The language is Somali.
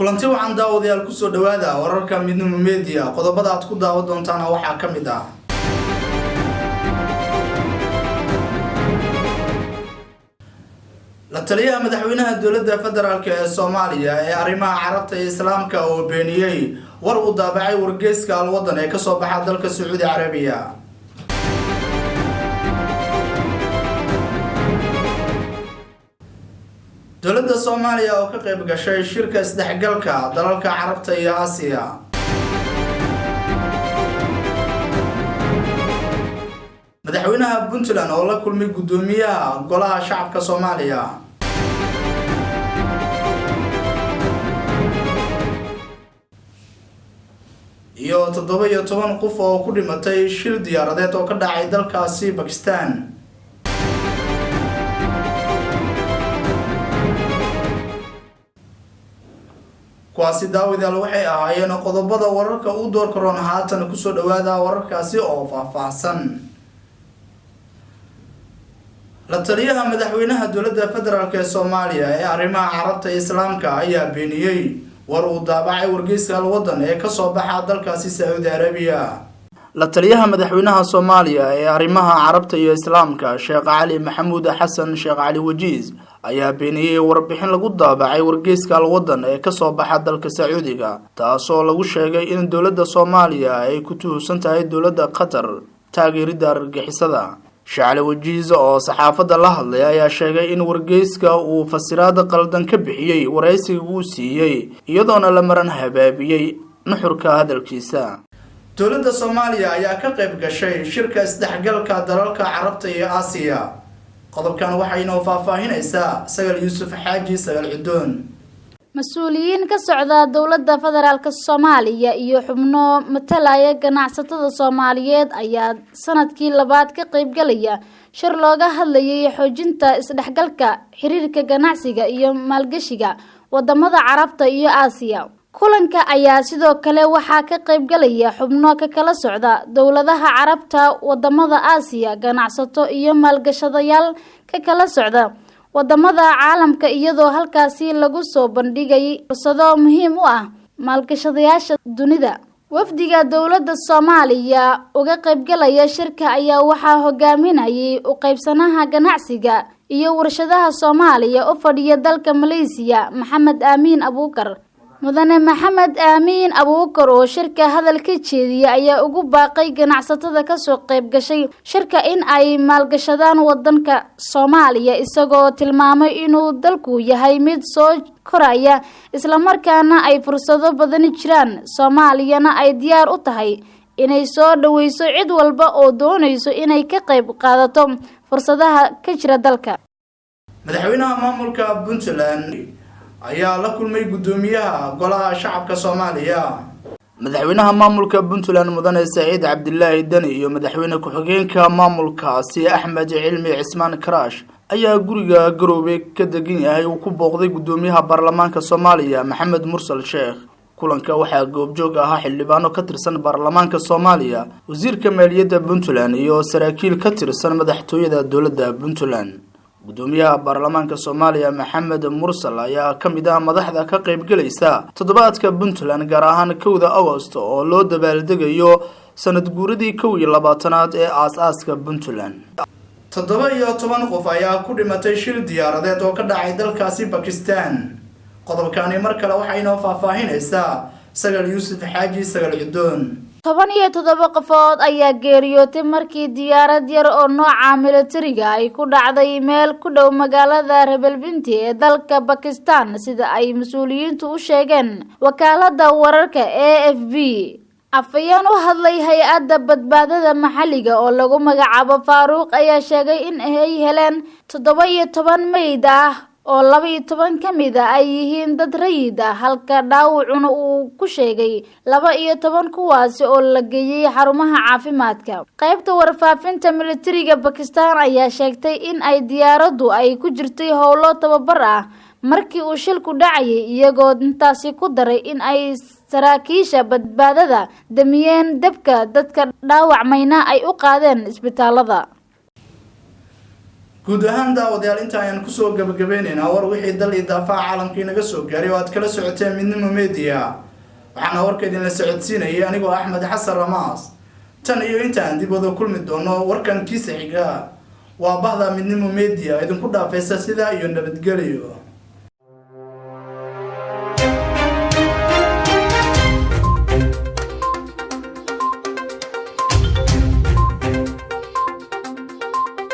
kulanti waxaan daawadayaal ku soo dhawaada wararka midnimo media qodobada aad ku daawan doontaan waxa kamid ah la taliyaha madaxweynaha dowladda federaalka ee Soomaaliya ee arrimaha carabta iyo islaamka oo beeniyay war uu daabacay wargeyska Al Wadan ee ka soo baxay dalka Sacuudi Carabiya dowladda Soomaaliya oo ka qayb gashay shirka isdhexgalka dalalka carabta iyo Aasiya madaxweynaha Puntland oo la kulmay gudoomiyaha golaha shacabka Soomaaliya iyo 17 qof oo ku dhimatay shil diyaaradeed oo ka dhacay dalkaasi Pakistan kuwaasi daawadayaal waxay ahaayeen qodobada wararka u door karoon haatan ku soo dhawaada wararkaasi oo faahfaahsan la taliyaha madaxweynaha dowladda federaalka ee Soomaaliya ee arrimaha carabta iyo islaamka ayaa beeniyay war uu daabacay wargeyska Al Wadan ee ka soo baxay dalkaasi Sacuudi Carabiya la taliyaha madaxweynaha Soomaaliya ee arrimaha carabta iyo islaamka Sheekh Cali Maxamuud Xasan Sheekh Cali Wajiz ayaa beeniyay warbixin lagu daabacay wargeyska Al Wadan ee ka soo baxay dalka Sacuudiga taasoo lagu sheegay in dowladda Soomaaliya ay ku tuhunsan tahay dowladda Qatar taageerida argagixisada Sheekh Cali Wajiz oo saxaafadda la hadlay ayaa sheegay in wargeyska uu fasiraad qaldan ka bixiyay wareysiga uu siiyay iyadoona la maran habaabiyay nuxurka hadalkiisa dowladda Soomaaliya ayaa ka qayb gashay shirka isdhexgalka dalalka carabta iyo Aasiya qodobkan waxa inoo faahfaahinaysaa Sagal Yuusuf Xaaji Sagal Cidoon mas'uuliyiin ka socda dowladda federaalka Soomaaliya iyo xubno matalaya ganacsatada Soomaaliyeed ayaa sanadkii labaad ka qayb galaya shir looga hadlayay xoojinta isdhexgalka xiriirka ganacsiga iyo maalgashiga wadamada carabta iyo Aasiya kulanka ayaa sidoo kale waxa ka qayb galaya xubno ka kala socda dowladaha carabta wadamada Aasiya ganacsato iyo maalgashadayaal ka kala socda wadamada caalamka iyadoo halkaasi lagu soo bandhigay fursado muhiim u ah maalgashadayaasha dunida wafdiga dowladda Soomaaliya uga qayb galaya shirka ayaa waxa hogaaminayay u qaybsanaha ganacsiga iyo warshadaha Soomaaliya oo fadhiya dalka Malaysia Maxamed Amiin Abuukar mudane Maxamed Amiin Abuukar oo shirka hadal ka jeediyay ayaa ugu baaqay ganacsatada ka soo qayb gashay shirka in ay maalgashadaan wadanka Soomaaliya isagoo tilmaamay inuu dalku yahay mid soo koraya isla markaana ay fursado badan jiraan Soomaaliyana ay diyaar u tahay inay soo dhaweyso cid walba oo doonayso inay ka qayb qaadato fursadaha ka jira dalka madaxweynaha maamulka Puntland ayaa la kulmay gudoomiyaha golaha shacabka Soomaaliya madaxweynaha maamulka Puntland mudane Saciid Cabdilaahi Dani iyo madaxweyne ku-xigeenka maamulkaasi Axmed Cilmi Cismaan Karaash ayaa guriga Garowe ka degan yahay uu ku booqday gudoomiyaha baarlamaanka Soomaaliya Maxamed Mursal Sheekh kulanka waxaa goobjoog ahaa xildhibaano ka tirsan baarlamaanka Soomaaliya wasiirka maaliyadda Puntland iyo saraakiil ka tirsan madaxtooyada dowladda Puntland gudoomiyaha baarlamaanka Soomaaliya Maxamed Mursal ayaa kamid ah madaxda ka qayb galaysa toddobaadka Puntland gaar ahaan 1 August oo loo dabaaldegayo sanad guuradii 21aad ee aasaaska Puntland 17 qof ayaa ku dhimatay shil diyaaradeed oo ka dhacay dalkaasi Pakistan qodobkani mar kale waxa inoo faahfaahinaysaa Sagal Yuusuf Xaaji Sagal Cidoon 17 qofood ayaa geeriyootay markii diyaarad yar oo nooca militariga ay ku dhacday meel ku dhow magaalada Rawalpindi ee dalka Pakistan sida ay mas'uuliyiintu u sheegeen wakaaladda wararka AFP afayeen u hadlay hay'adda badbaadada maxalliga oo lagu magacaabo Faaruq ayaa sheegay in ay heleen 17 meyd ah oo 12 kamid ah ay yihiin dad rayid ah halka dhaawacuna uu ku sheegay 12 kuwaas oo la geeyay xarumaha caafimaadka qaybta warfaafinta militariga Pakistan ayaa sheegtay in ay diyaaraddu ay ku jirtay howlo tababar ah markii uu shilku dhacay iyagoo intaasi ku daray in ay saraakiisha badbaadada damiyeen dabka dadka dhaawacmayna ay u qaadeen isbitaalada guud ahaan daawadayaal inta ayaan kusoo gabagabaynaynaa war wixii dal iyo daafaha caalamkii naga soo gaaray oo aad kala socoteen Midnimo Media waxaana warka idin la socodsiinayay anigoo Axmed Xasan Ramaas tan iyo intaan dib wada kulmi doono warkan kiisa xiga waa bahda Midnimo Media idinku dhaafaysa sida iyo nabadgelyo.